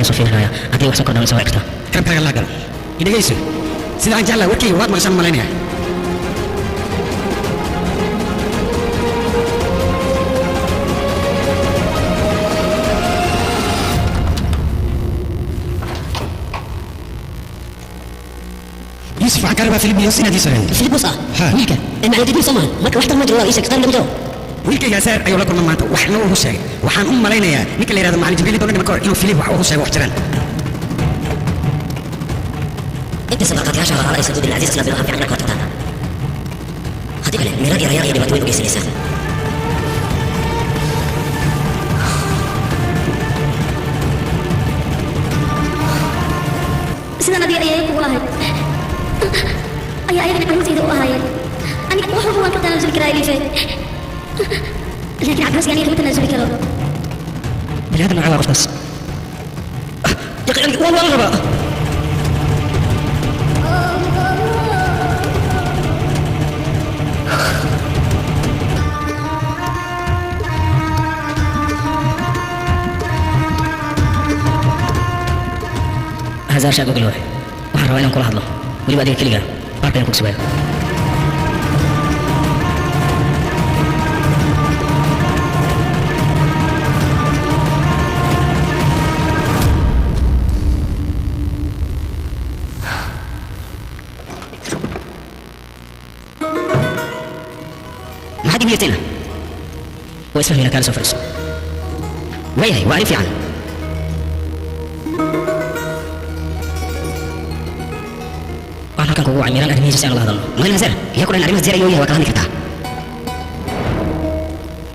ayaan soo fiirinaya haddii wax soo kordhan soo xigta garabkaaga laa gal idhagayso sida aan jeclaa warkayga waad maqashaan malaynaya يوسف عن كهرباء فيلم يوسف نادي سهل فيلم بوصة ويلك المعنى دي سمع مركب واحد ما جرى يسك قال لي wiilka yaasaar ayuu la kulma maanta waxna uu sheegay waxaan u malaynayaa ninka la yiraahdo macallin jibriil doonay markaa inuu filib wax uu sheego wax jiraan انت سبقت يا شهر رئيس الدين العزيز اسلام بن عبد الرحمن كوتا هذيك اللي ميراد يا رياض بتوين وجيس لسه سيدنا نبي اياك والله اي اياك نقول سيدي والله انا وحو هو كنت انزل كراي لي فيه لكن عباس يعني كنت انزل كراي بلاد ما عرفت بس يا اخي والله بقى هزار شاق قلوه waxaan rabaa inaan kula hadlo weliba adiga keliga baarka ayaan ku sugaya ما حد يميتنا واسمه هنا كان سوف يسوع وياي وعرفي عنه waxaan kugu camiran arrimihiisa aan la hadalno maalin hazer iyo kulan arrimaha zeer ayuu yahay waa ka hadli kartaa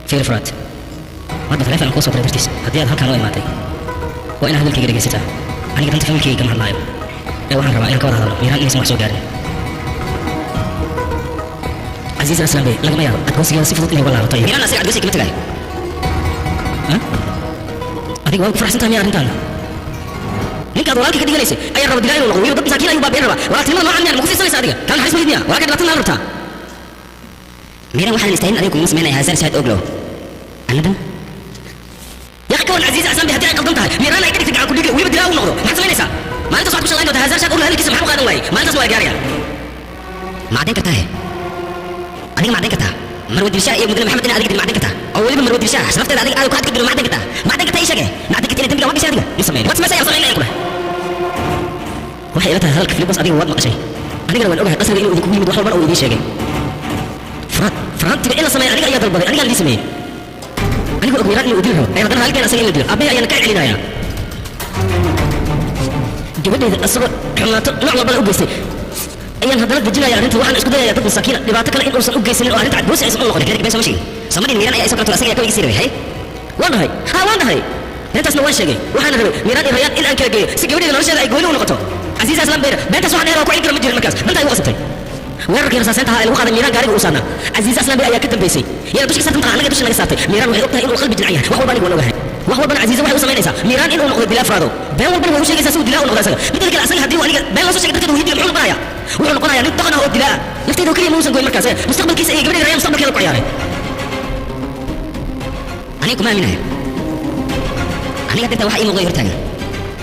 fiir furaad wadda taleefan kuu soo diray dartiis haddii aad halkaan oo imaatay waa inaad hadalkayga dhegaysataa aniga danta familkayga kama hadlaayo ee waxaan rabaa inaan ka wada hadalno miiraan inaysan wax soo gaarin عزيز الاسلام بي لقما يارو ادقوسي si fudud inay uga laabato miiraan asiga adgoosay kama tagayo adiga waa ku faraxsantahay miyaa arrintaan ninkaad walaalkii ka dhiganaysay ayaa raba dilaa inuu noqdo wiil dad masaakiin ayuu baabiin rabaa walaaltinimada noocan miyaan ma ku fiirsanaysa adiga kaan xaris mayid miya walaalkaa dhibaatada naa rabtaa miiraan waxaan istahin adiga kuma samaynaya hazaar saad oglow annadan يا أخي كون عزيز أسامي هدي أقدم تاعي ميران أيدك تقع كل ويبي دلاو نقطه ما حد سمينيسا ما أنت صاحب كل شيء عنده هزار شاك أقول هذيك اسمه محمد قادم واي ما أنت سوى جاريا ما عدين كتاه أديك ما عدين كتاه مرود بشاء يا مدير محمد أنا أديك ما عدين كتاه أول من مرود بشاء شرفت أديك أنا كاتك ما عدين كتاه ما عدين كتاه إيش جاي نعدين كتير تمرة ما بيشاء دي يسمين واتس مساء يصلي لنا يقوله وحيلتها هلك في البص أديك واد ما شيء أديك لو الأوجه أصلا إنه يكون مدوح ولا أول شيء فرات تبي إلا سمين أديك يا ضربة أديك اللي سمين أنا أقول ميران يوديه أنا أقول هالكين أسير يوديه أبي أنا كاي علينا يا جبتني الصبر كما نعم بلا أبوسي أيام هذا الرجال يا أنت وأنا أسكت يا طفل سكينة لبعتك لإن أوصل أبوسي وأنت تعب بوسي أسمع الله كذلك بس ماشي سمعني ميران أي سكرة أسير كوي يصير هاي وانا هاي وانا هاي أنت اسمه وين شيء وأنا هاي ميران الرياض إلى أن كذا سكيورتي لنرجع يقولون نقطة عزيز أسلام بير بنت سوحنا يا كوين كلام مدير المركز بنت أيوة وصلتي ورك يا ساسنتها الوقت ميران قاري وصلنا عزيز أسلام بير أيا كتب بيسي يا بس كسرت أنا قدوش نقصاتي ميران وحيرتها إنه القلب جنعية وهو بالي ولا وهي وهو بن عزيز وحي وسمين إنسا ميران إنه نقضي بلا فرادو بين والبن وهو شيء يساسو دلاء ونقضي سجى مثل كلا أسنى هدي وأنا بين وصل شيء كتير وهيدي الحلم قنايا وحلم قنايا نتقنا هو الدلاء يفتيدوا كل موسم قوي مركز مستقبل كيس إيه قبل الرياض مستقبل كذا قياري أنا كمان منها أنا قد توحي مغير تاني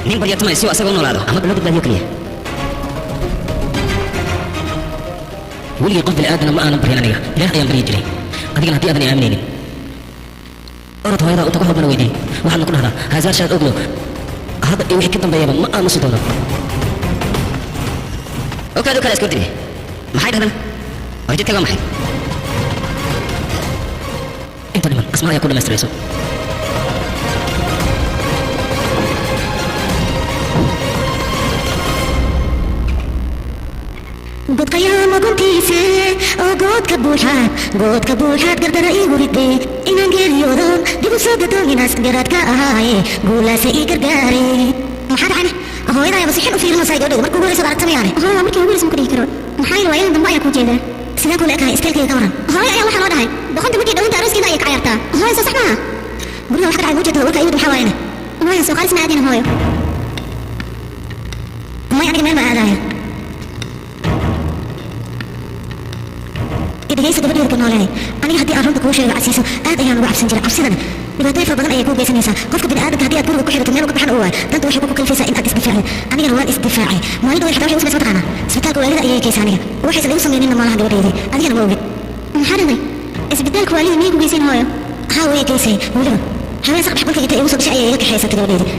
نين بريت ما يسوى أسرع نولادو أما بلغة بلا يوكليه ولي قلب الآدم ما أنا برينا نيجا لا أيام بريجري أديك هدي أدني آمنيني أردت هذا أتقول من ويدي وحنا كل هذا هزار شاد أقوله هذا يوحي كتم بيابا ما أنا صدونا أوكي دوكا اسكتني ما حيد هذا وجدت كم حيد أنت لمن أسمع يقول ما استريسو قد قيام قنتيسي قد كبوحات قدر إيغوريتي إن أنجيل يوضون ديبو صدتو من أسقرات كأهاي قولا سيئي قرقاري محاد عنه هو إذا يبصيحين في المسايد ودو مركو قولي سبارة تمياني هو مركو قولي سمكو ديكرون محايل ويان دمبايا كوجيدا سيدا كل أكاي إسكيل كي كوران هو يا وحا وضعي دخلت مركي دو انت أروسكي دايك عيارتا هو ينسى صحنا قولي وحكا عي وجهته وكا يودو محاوينه هو ينسى وخالي سمع دين هويو ما يعني كمان ما هذا إذا جيسد بدو يركب نولاني أنا هدي أرنك وشي عسيسو آد أيام وعب سنجرة عبسدنا dhibaatooyin fara badan ayay kuu geysanaysaa qofka bini'aadamka haddii aad guriga ku xidhato meel uga baxan u waay danta waxay ku kalfaysaa in aad isdifaacdo anigana waan isdifaacay maalinta way xataa waxay u samaysay mataqaanaa isbitaalka waalida ayay geysaa aniga waxaysan igu samayninna malaha gabadheydii adigana ma ogid maxaa dhacday isbitaalka waalida miyay ku geysayn hooyo haa way geysay weliba haween saqdhex qolka inta igu soo gashay ayay iga kaxaysatay gabadheydii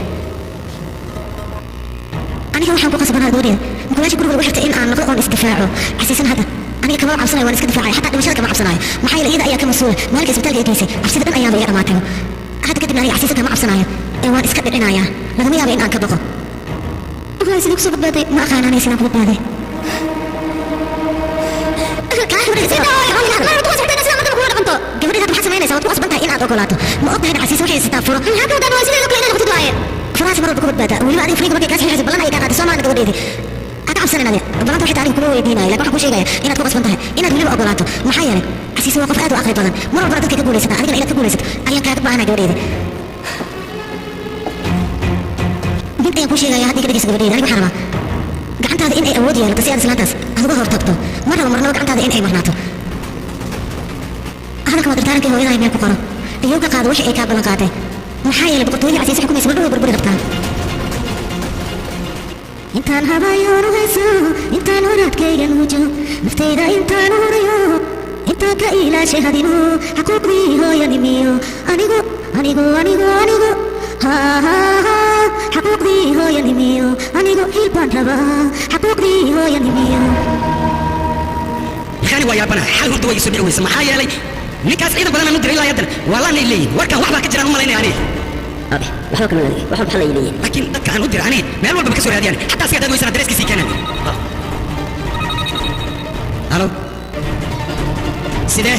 aniga waxaan ku qasbanaa gabadheeda mukulaasha guriga lagu xirtay in aan noqdo oon isdifaaco casiisan hadda aniga kama cabsanayo waan iska difaacay xataa dhimashada kama cabsanayo maxaa yeelay iyada ayaa ka mas-uula maalinka isbitaalka ay geysay cabsida dhan ayaaba iga dhamaatay hadda kadibna aniga casiisan kama cabsanayo ee waan iska dhicinayaa lagama yaaba in aan ka baqo waa sidii kusoo badbaaday ma aqaananay sidaan ku badbaaday gabadheed waxaad samaynaysaa waad ku qasban tahay in aad ogolaato ma og tahay casiis waxay sitaa furo halkan waa sidii kale inaad noqotid waaye furahaas mar walba ku badbaadaa weliba adiga fariiga markay kaa saxiixayso ballan ayay kaa qaatay soo maana gabadheedii haka cabsanin adiga ballanta waxay tahay kuma weydiinayo laakiin waxaan kuu sheegaya inaad ku qasban tahay inaad weliba ogolaato maxaa yeelay casiis waa qof aad u aqli badan mar walbana dadkay ka guulaysataa adigana inaad ka guulaysato ayaan kaaga baahanaya gabadheeda mid ayaan kuu sheegaya haddii ka dhegeysa gabadheeda aniga waxaan rabaa gacantaada in ay awood yeelato si aad islaantaas aad uga hortagto mar raba marnaba gacantaada in ay marnaato hadalka waa dardaarankii hooyadahay meel ku qoro iyo ka qaado wixii ay kaa ballan qaatay maxaa yeelay boqortooyadii casiis xukumaysa mar dhow burburi rabtaa intaan habayoon u hayso intaan wanaadkayga nuujo naftayda intaan u hurayo intaan ka ilaashay hadino xaquuqdii hooyanimiyo anigu xaquuqdii hooyanimiyo anigu hiil baan rabaa xaquuqdii hooyanimiyo yani waa yaabana xal horta way isu dhici weysa maxaa yeelay ninkaas ciidan badan aan u diray ilaa haddana waa laanay leeyihin warkan waxbaa ka jiraan u malaynaya aniga abi waxba kama leeyahay waxba maxaa la leeyahay laakiin dadka aan u diray aniga meel walba ka soo raadiyaan xataa asiga dad weysana dareeskiisii keenan halo sidee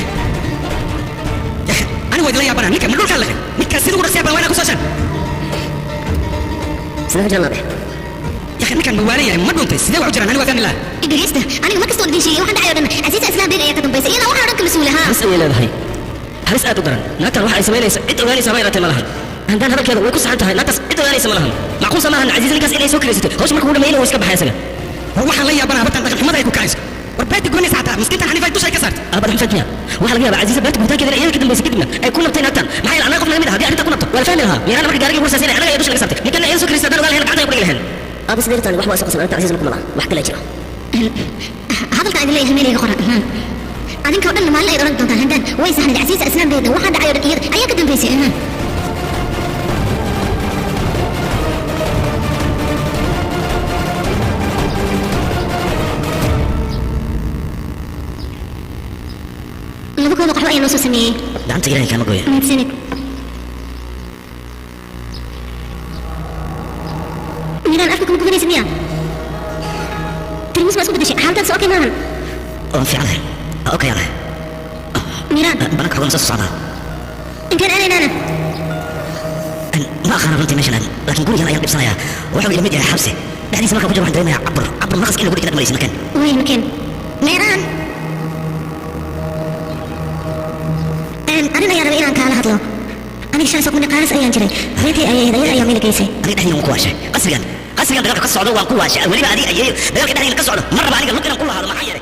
ani waa idila yaabana ninka ma dhulkaa laqay ninkaas siduu u dhaqsiyaa bal waa inaa ku soo shan sidee jiraan abi يا أخي كان موالي يعني ما دونتي سيدي وعجران أنا وثاني لا إبليسته أنا ما كستون دي شيء وحنا عيرنا عزيز إسلام بين أيام كتب بيس إلا وحنا ركب مسؤولة ها بس أنا لا بهي هل سأت درن لا تروح أي سمينة إنت وغاني سمينة تملها عندنا هذا كذا ويكون ساعتها لا تس إنت وغاني سملها معقول سماها عزيز اللي كاس إلي سكر يسته هوش مركون ميله ويسكب حياسنا هو حلا يا بنا بطل دخل حماده يكون كايس وربيت تقولني ساعتها مسكين أنا فايت وش كسرت أبدا حفتني وحلا جاب عزيز بنت بنتك كذا أيام كده مسكتنا أي كنا بتين أكتر معي أنا قبل منها دي أنت كنا ولا فاهمها يعني أنا مركي جاري ورسا سنة أنا يدوش اللي كسرت يمكن أي سكر يسته ولا هنا بعدين يبغى يلهن أبو سبير تاني وحوى سقسم أنت عزيز مكملة وحكي لك هذا القاعد اللي يهمني يقرأ أذن كودن ما لا يدرن دونتا هندن ويس إحنا عزيز إسلام بيدنا واحد عير أي قدم بيسي لبكم وقحوا أي نصوص سميه دعم تقرأني كما قوية متسنك ميران أفكم كبني سميه تلمس ما اسمه شيء حالتك سؤالك معهم في عليه أوكي عليه ميران بنك حقون سوس صعبة إن كان أنا ما أخانا بنتي ماشي لكن قولي أنا يقلب صنايا وحاول إلى ميديا حبسي يعني سماك وجه واحد دايما عبر مرخص كله قولي كده مريس مكان وين مكان ميران أنا يا ربي إيران كان هذا أنا شان سكون قارس أيام جري بيتي أيام اللي كيسي أنا دحين يوم كواشة قصريا دقاق قصة عدو وقواشة ولي بعدي أيه دقاق دحين قصة عدو مرة بعدي قلت لهم كلها هذا ما حيري